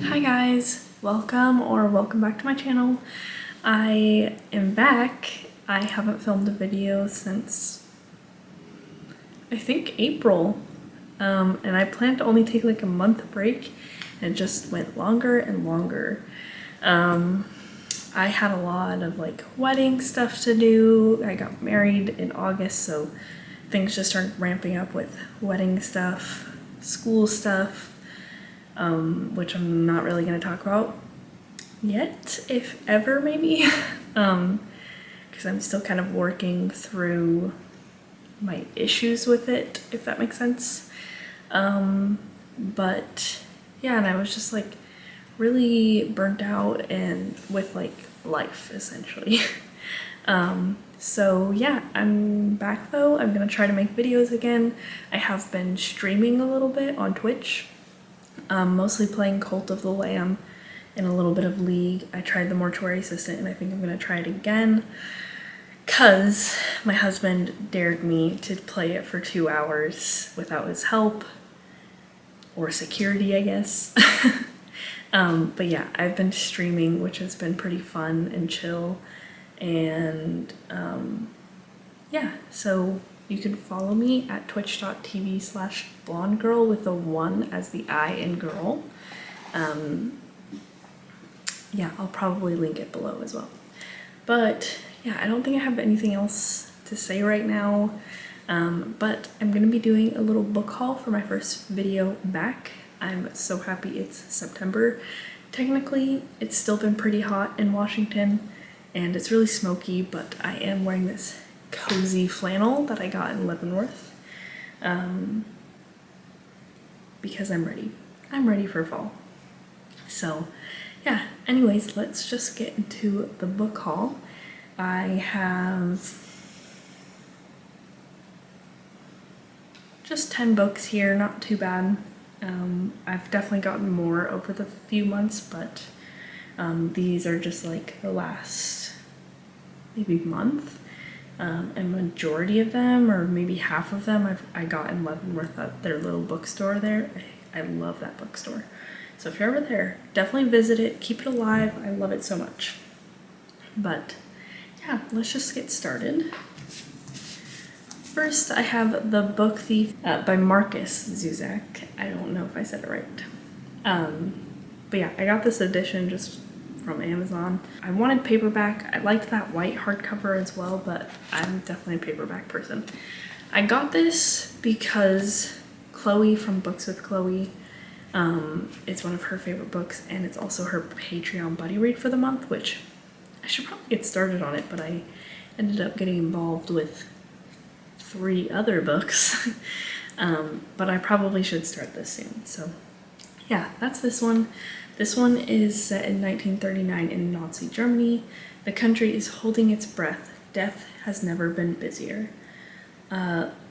Hi guys, welcome back to my channel. I am back. I haven't filmed a video since I think April, and I planned to only take like a month break, and it just went longer and longer. I had a lot of like wedding stuff to do. I got married in August, so things just started ramping up with wedding stuff, school stuff, which I'm not really going to talk about yet, if ever, maybe, because I'm still kind of working through my issues with it, if that makes sense. But yeah, and I was just like really burnt out and with like life essentially. So yeah, I'm back though. I'm gonna try to make videos again. I have been streaming a little bit on Twitch, mostly playing Cult of the Lamb and a little bit of League. I tried the Mortuary Assistant and I think I'm gonna try it again because my husband dared me to play it for 2 hours without his help or security, I guess. But yeah, I've been streaming, which has been pretty fun and chill, and yeah, so you can follow me at twitch.tv/blondegirl with the 1 as the I in girl. Yeah, I'll probably link it below as well. But yeah, I don't think I have anything else to say right now, but I'm gonna be doing a little book haul for my first video back. I'm so happy it's September. Technically, it's still been pretty hot in Washington and it's really smoky, but I am wearing this cozy flannel that I got in Leavenworth, because I'm ready. I'm ready for fall. So yeah, anyways, let's just get into the book haul. I have just 10 books here, not too bad. I've definitely gotten more over the few months, but these are just like the last maybe month, and majority of them, or maybe half of them, I got in Leavenworth at their little bookstore there. I love that bookstore. So if you're ever there, definitely visit it, keep it alive. I love it so much. But yeah, let's just get started. First, I have The Book Thief by Markus Zusak. I don't know if I said it right. But yeah, I got this edition just from Amazon. I wanted paperback. I liked that white hardcover as well, but I'm definitely a paperback person. I got this because Chloe from Books with Chloe, it's one of her favorite books, and it's also her Patreon buddy read for the month, which I should probably get started on it, but I ended up getting involved with 3 other books. But I probably should start this soon. So yeah, that's this one. This one is set in 1939 in Nazi Germany. The country is holding its breath. Death has never been busier.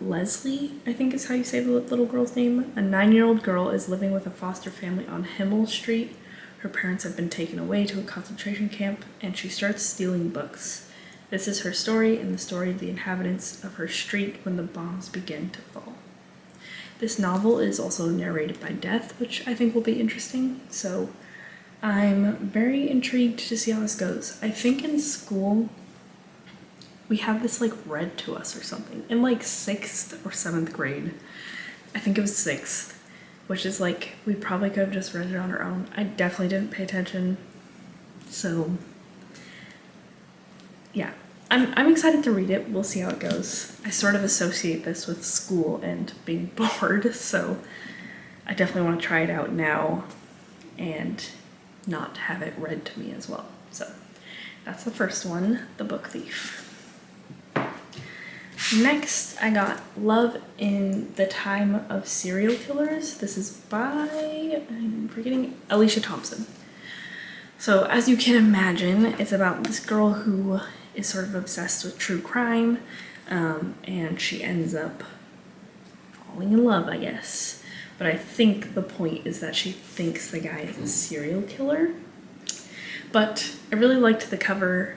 Leslie, I think is how you say the little girl's name. A 9-year-old girl is living with a foster family on Himmel Street. Her parents have been taken away to a concentration camp, and she starts stealing books. This is her story and the story of the inhabitants of her street when the bombs begin to fall. This novel is also narrated by Death, which I think will be interesting, so I'm very intrigued to see how this goes. I think in school we had this like read to us or something in like 6th or 7th grade. I think it was 6th, which is like we probably could have just read it on our own. I definitely didn't pay attention, so yeah, I'm excited to read it. We'll see how it goes. I sort of associate this with school and being bored, so I definitely want to try it out now and not have it read to me as well. So that's the first one, The Book Thief. Next, I got Love in the Time of Serial Killers. This is by, I'm forgetting, Alicia Thompson. So as you can imagine, it's about this girl who is sort of obsessed with true crime, and she ends up falling in love, I guess. But I think the point is that she thinks the guy is a serial killer. But I really liked the cover.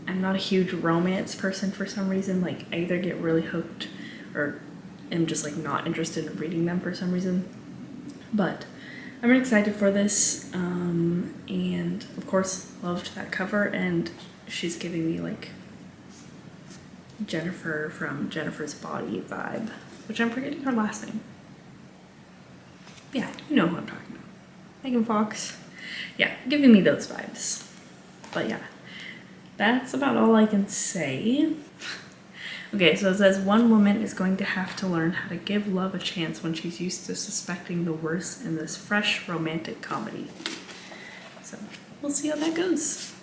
I'm not a huge romance person for some reason. Like, I either get really hooked or am just like not interested in reading them for some reason. But I'm excited for this. course, loved that cover, and she's giving me like Jennifer from Jennifer's Body vibe, which I'm forgetting her last name. Yeah, you know who I'm talking about. Megan Fox. Yeah, giving me those vibes. But yeah, that's about all I can say. Okay, so it says one woman is going to have to learn how to give love a chance when she's used to suspecting the worst in this fresh romantic comedy. So we'll see how that goes.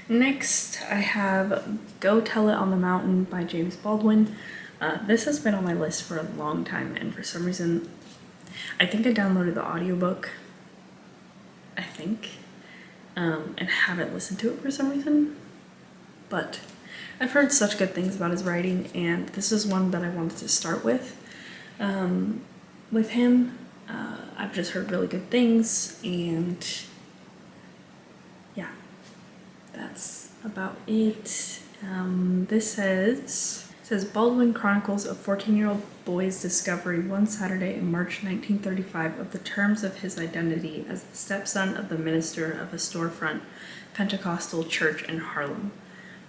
Next, I have Go Tell It on the Mountain by James Baldwin. This has been on my list for a long time, and for some reason, I think I downloaded the audiobook, I think, and haven't listened to it for some reason, but I've heard such good things about his writing, and this is one that I wanted to start with him. I've just heard really good things, and yeah, that's about it. This says Baldwin chronicles a 14-year-old boy's discovery one Saturday in March 1935 of the terms of his identity as the stepson of the minister of a storefront Pentecostal church in Harlem.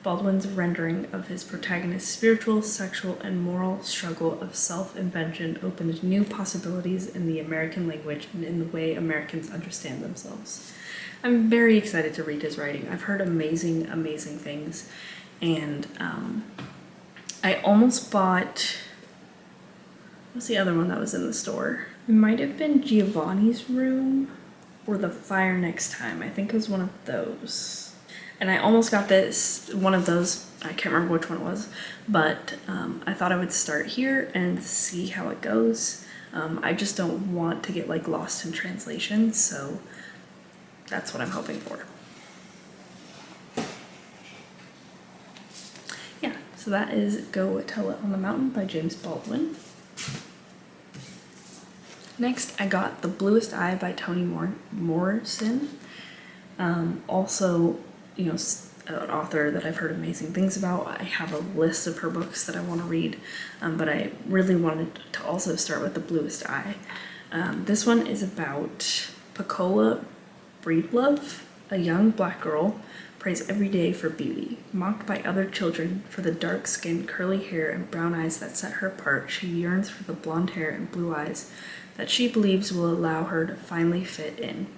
Baldwin's rendering of his protagonist's spiritual, sexual, and moral struggle of self-invention opened new possibilities in the American language and in the way Americans understand themselves. I'm very excited to read his writing. I've heard amazing, amazing things, and I almost bought, what's the other one that was in the store? It might have been Giovanni's Room or The Fire Next Time. I think it was one of those. And I almost got one of those, I can't remember which one it was, but I thought I would start here and see how it goes. I just don't want to get like lost in translation, so that's what I'm hoping for. Yeah, so that is Go Tell It on the Mountain by James Baldwin. Next, I got The Bluest Eye by Toni Morrison. Also, you know, an author that I've heard amazing things about. I have a list of her books that I want to read, but I really wanted to also start with The Bluest Eye. This one is about Pecola Breedlove, a young black girl, prays every day for beauty. Mocked by other children for the dark skin, curly hair, and brown eyes that set her apart, she yearns for the blonde hair and blue eyes that she believes will allow her to finally fit in.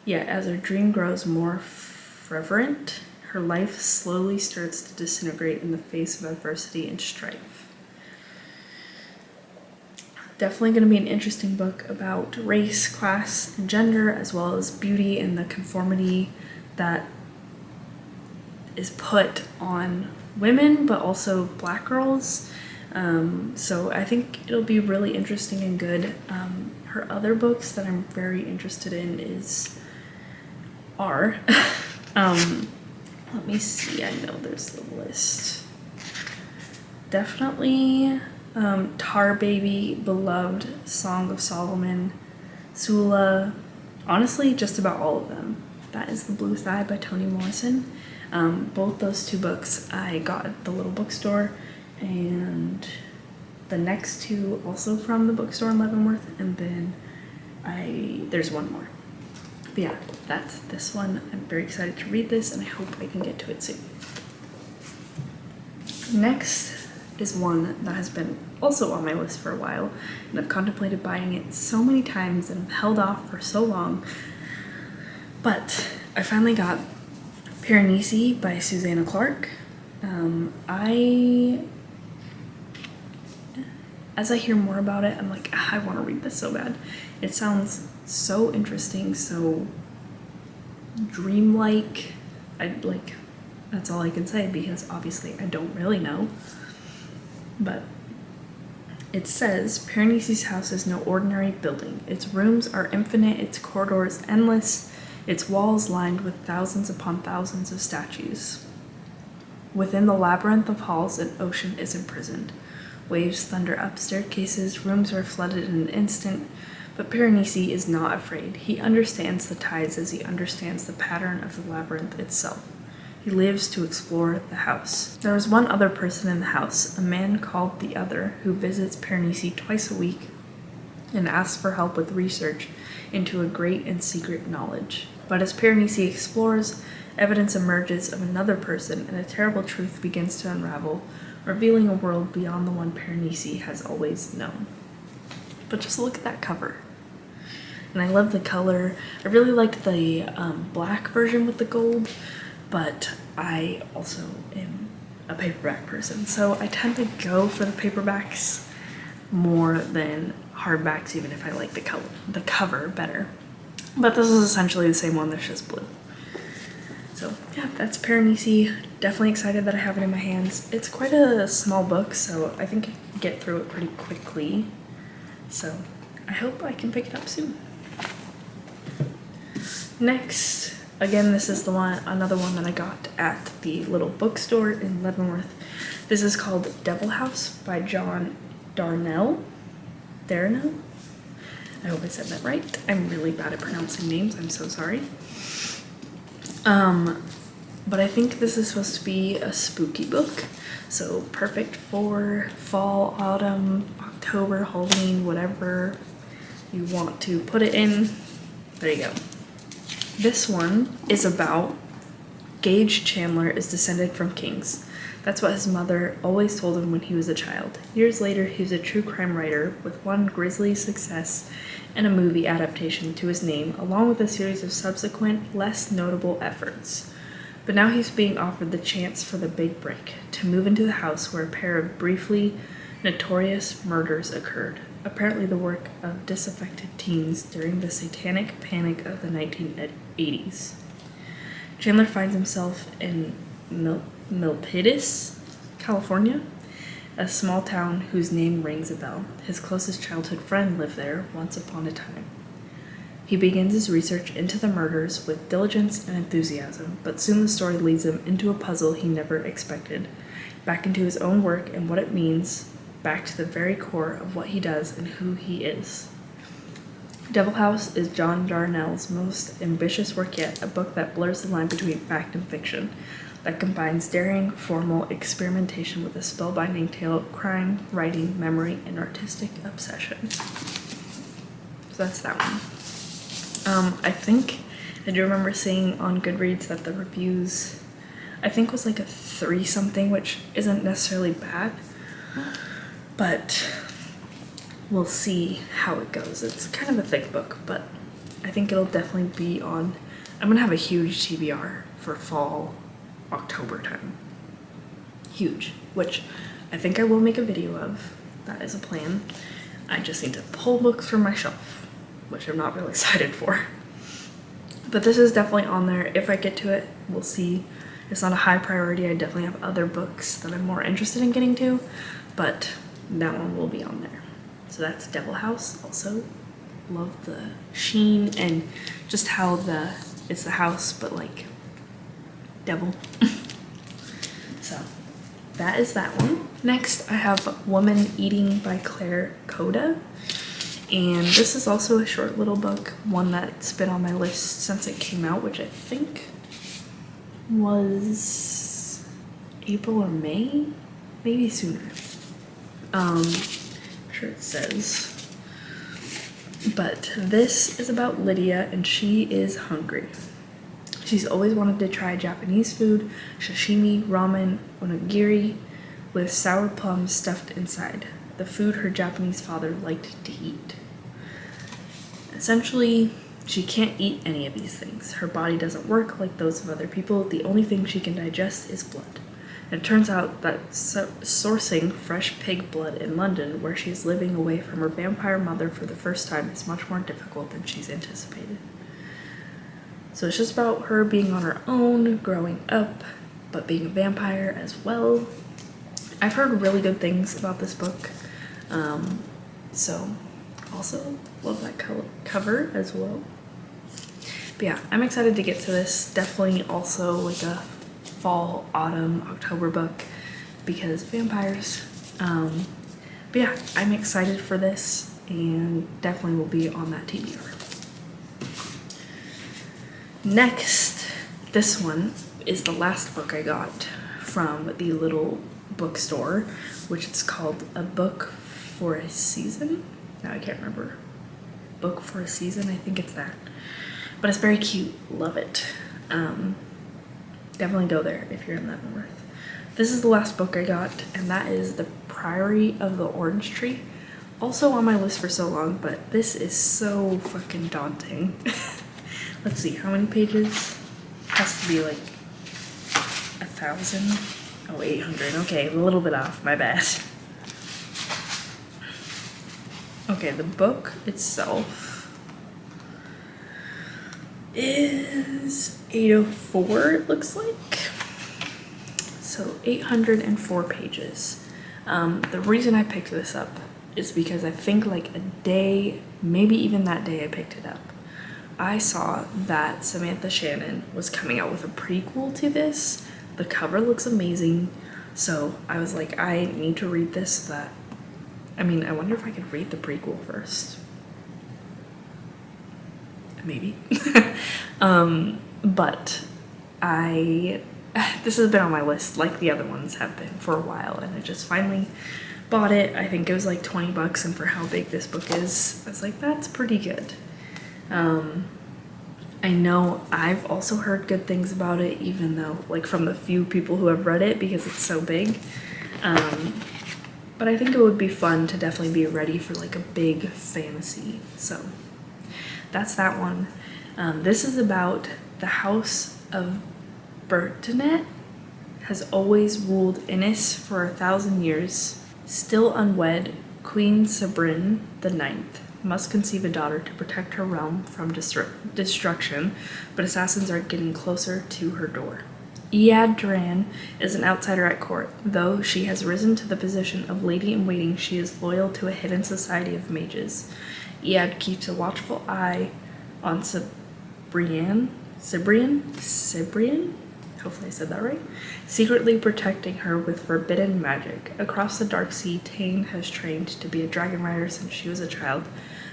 Yet as her dream grows more fervent, her life slowly starts to disintegrate in the face of adversity and strife. Definitely going to be an interesting book about race, class, and gender, as well as beauty and the conformity that is put on women, but also black girls. So I think it'll be really interesting and good. Her other books that I'm very interested in are let me see, I know there's the list. Definitely Tar Baby, Beloved, Song of Solomon, Sula, honestly just about all of them. That is The Bluest Eye by Toni Morrison. Both those two books I got at the little bookstore, and the next two also from the bookstore in Leavenworth, and then there's one more. But yeah, that's this one. I'm very excited to read this, and I hope I can get to it soon. Next is one that has been also on my list for a while, and I've contemplated buying it so many times and held off for so long. But I finally got Paranisi by Susanna Clark. As I hear more about it, I'm like, I want to read this so bad. It sounds so interesting, so dreamlike. That's all I can say, because obviously I don't really know. But it says, Piranesi's house is no ordinary building. Its rooms are infinite, its corridors endless, its walls lined with thousands upon thousands of statues. Within the labyrinth of halls, an ocean is imprisoned. Waves thunder up staircases, rooms are flooded in an instant, but Paranisi is not afraid. He understands the tides as he understands the pattern of the labyrinth itself. He lives to explore the house. There is one other person in the house, a man called the Other, who visits Paranisi twice a week and asks for help with research into a great and secret knowledge. But as Paranisi explores, evidence emerges of another person and a terrible truth begins to unravel, revealing a world beyond the one Paranisi has always known. But just look at that cover. And I love the color. I really liked the black version with the gold, but I also am a paperback person, so I tend to go for the paperbacks more than hardbacks, even if I like the cover better. But this is essentially the same one, that's just blue. So yeah, that's Paranisi. Definitely excited that I have it in my hands. It's quite a small book, so I think I can get through it pretty quickly. So I hope I can pick it up soon. Next, again, this is another one that I got at the little bookstore in Leavenworth. This is called Devil House by John Darnielle. Darnielle? I hope I said that right. I'm really bad at pronouncing names. I'm so sorry. But I think this is supposed to be a spooky book. So perfect for fall, autumn, October, Halloween, whatever you want to put it in. There you go. This one is about Gage Chandler is descended from kings. That's what his mother always told him when he was a child. Years later, he was a true crime writer with one grisly success and a movie adaptation to his name, along with a series of subsequent, less notable efforts. But now he's being offered the chance for the big break, to move into the house where a pair of briefly notorious murders occurred, apparently the work of disaffected teens during the satanic panic of the 1980s. Chandler finds himself in Milpitas, California, a small town whose name rings a bell. His closest childhood friend lived there once upon a time. He begins his research into the murders with diligence and enthusiasm, but soon the story leads him into a puzzle he never expected, back into his own work and what it means, back to the very core of what he does and who he is. Devil House is John Darnielle's most ambitious work yet, a book that blurs the line between fact and fiction, that combines daring, formal experimentation with a spellbinding tale of crime, writing, memory, and artistic obsession. So that's that one. I do remember seeing on Goodreads that the reviews, I think, was like a 3 something, which isn't necessarily bad, but we'll see how it goes. It's kind of a thick book, but I think it'll definitely be on. I'm gonna have a huge TBR for fall, October time. Huge, which I think I will make a video of. That is a plan. I just need to pull books from my shelf, which I'm not really excited for. But this is definitely on there. If I get to it, we'll see. It's not a high priority. I definitely have other books that I'm more interested in getting to, but that one will be on there. So that's Devil House. Also love the sheen and just how it's the house, but like devil. So that is that one. Next I have Woman Eating by Kohda. And this is also a short little book, one that's been on my list since it came out, which I think was April or May, maybe sooner. I'm sure it says. But this is about Lydia, and she is hungry. She's always wanted to try Japanese food, sashimi, ramen, onigiri, with sour plums stuffed inside, the food her Japanese father liked to eat. Essentially, she can't eat any of these things. Her body doesn't work like those of other people. The only thing she can digest is blood. And it turns out that sourcing fresh pig blood in London, where she's living away from her vampire mother for the first time, is much more difficult than she's anticipated. So it's just about her being on her own, growing up, but being a vampire as well. I've heard really good things about this book. So also love that cover as well. But yeah, I'm excited to get to this. Definitely also like a fall, autumn, October book because vampires. But yeah, I'm excited for this and definitely will be on that TBR. Next, this one is the last book I got from the little bookstore, which it's called A Book for a Season. now I can't remember. Book for a Season, I think it's that. But it's very cute, love it. Definitely go there if you're in that north. This is the last book I got, and that is The Priory of the Orange Tree. Also on my list for so long, but this is so fucking daunting. Let's see, how many pages? Has to be like 1,000. Oh, 800. Okay, a little bit off, my bad. Okay, the book itself is 804, it looks like. So 804 pages. The reason I picked this up is because I think like a day, maybe even that day I picked it up, I saw that Samantha Shannon was coming out with a prequel to this. The cover looks amazing. So I was like, I need to read this so that, I mean, I wonder if I could read the prequel first. Maybe. But this has been on my list like the other ones have been for a while, and I just finally bought it. I think it was like 20 bucks, and for how big this book is, I was like, that's pretty good. I know I've also heard good things about it, even though like from the few people who have read it, because it's so big. But I think it would be fun to definitely be ready for like a big fantasy. So that's that one. This is about the House of Bertinet has always ruled Innis for 1,000 years. Still unwed, Queen Sabrin the Ninth must conceive a daughter to protect her realm from destruction, but assassins are getting closer to her door. Iad Duran is an outsider at court. Though she has risen to the position of lady-in-waiting, she is loyal to a hidden society of mages. Iad keeps a watchful eye on Cibrian? Hopefully I said that right. Secretly protecting her with forbidden magic. Across the dark sea, Tane has trained to be a dragon rider since she was a child,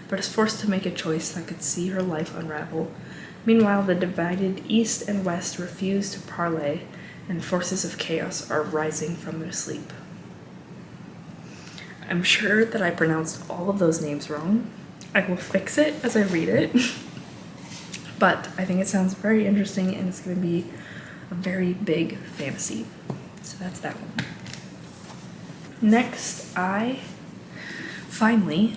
but is forced to make a choice that could see her life unravel. Meanwhile, the divided East and West refuse to parley, and forces of chaos are rising from their sleep. I'm sure that I pronounced all of those names wrong. I will fix it as I read it. But I think it sounds very interesting, and it's going to be a very big fantasy. So that's that one. Next, I finally,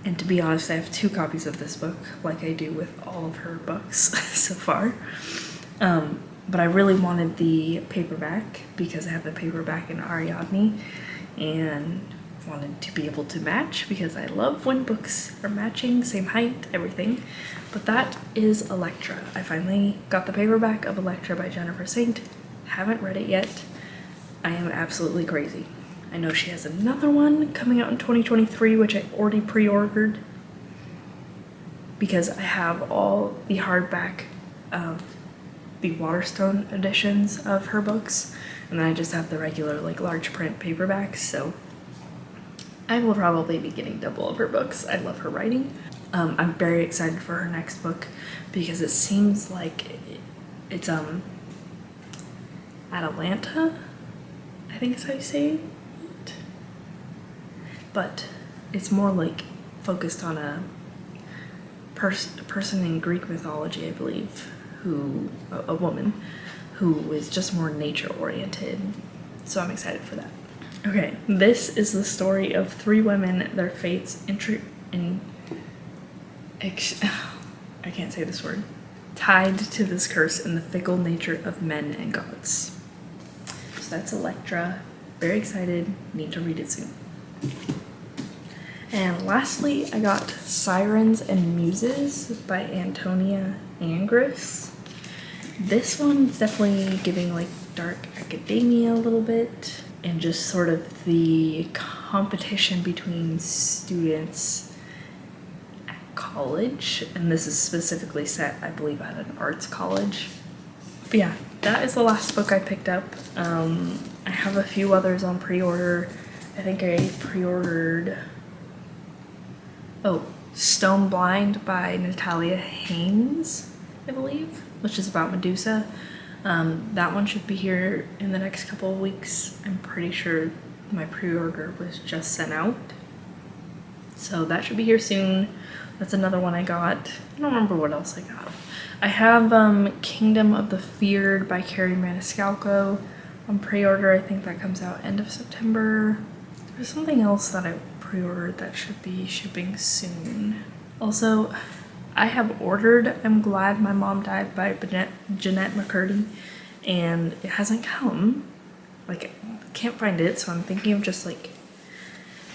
and to be honest, I have 2 copies of this book, like I do with all of her books so far. But I really wanted the paperback because I have the paperback in Ariadne, and wanted to be able to match because I love when books are matching, same height, everything. But that is Elektra. I finally got the paperback of Elektra by Jennifer Saint. Haven't read it yet. I am absolutely crazy. I know she has another one coming out in 2023, which I already pre-ordered because I have all the hardback of the Waterstone editions of her books, and then I just have the regular like large print paperbacks, so I will probably be getting double of her books. I love her writing. I'm very excited for her next book because it seems like it's Atalanta, I think is how you say it. But it's more like focused on a person in Greek mythology, I believe, a woman who is just more nature oriented. So I'm excited for that. Okay, this is the story of 3 women, their fates I can't say this word. Tied to this curse in the fickle nature of men and gods. So that's Elektra. Very excited. Need to read it soon. And lastly, I got Sirens and Muses by Antonia Angress. This one's definitely giving like dark academia a little bit, and just sort of the competition between students at college, and this is specifically set, I believe, at an arts college. But yeah, that is the last book I picked up. I have a few others on pre-order. I think I pre-ordered Stone Blind by Natalia Haynes, I believe, which is about Medusa. That one should be here in the next couple of weeks. I'm pretty sure my pre-order was just sent out. So that should be here soon. That's another one I got. I don't remember what else I got. I have Kingdom of the Feared by Carrie Maniscalco on pre-order. I think that comes out end of September. There's something else that I pre-ordered that should be shipping soon. Also, I have ordered I'm Glad My Mom Died by Jeanette McCurdy, and it hasn't come. Like, I can't find it, so I'm thinking of just like,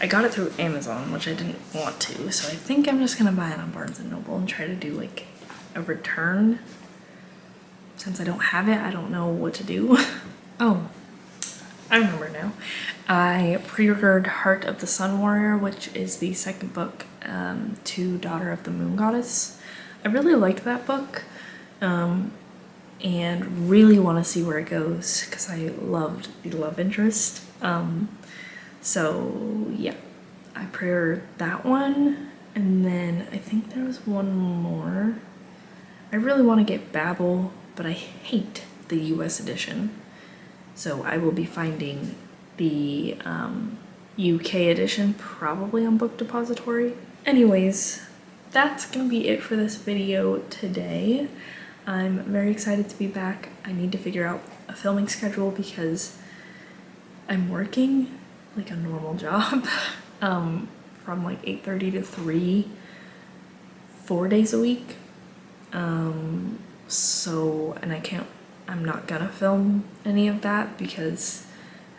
I got it through Amazon, which I didn't want to, so I think I'm just gonna buy it on Barnes & Noble and try to do like a return. Since I don't have it, I don't know what to do. Oh, I remember now. I pre-ordered Heart of the Sun Warrior, which is the second book to Daughter of the Moon Goddess. I really liked that book and really want to see where it goes because I loved the love interest. So yeah, I pre-ordered that one, and then I think there was one more. I really want to get Babel, but I hate the US edition. So I will be finding the UK edition probably on Book Depository. Anyways, that's gonna be it for this video today. I'm very excited to be back. I need to figure out a filming schedule because I'm working like a normal job from like 8:30 to 3, 4 days a week. So, and I'm not gonna film any of that because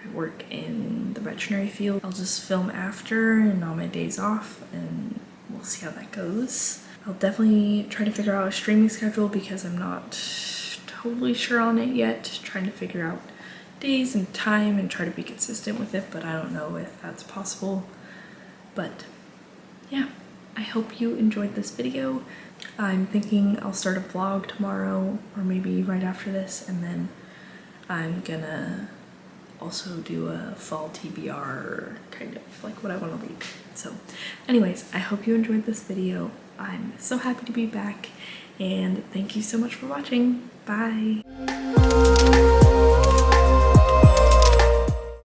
I work in the veterinary field. I'll just film after and on my days off, and we'll see how that goes. I'll definitely try to figure out a streaming schedule because I'm not totally sure on it yet. Trying to figure out days and time and try to be consistent with it, but I don't know if that's possible. But yeah, I hope you enjoyed this video. I'm thinking I'll start a vlog tomorrow or maybe right after this, and then I'm gonna also do a fall TBR, kind of like what I want to read. So anyways, I hope you enjoyed this video. I'm so happy to be back, and thank you so much for watching. Bye.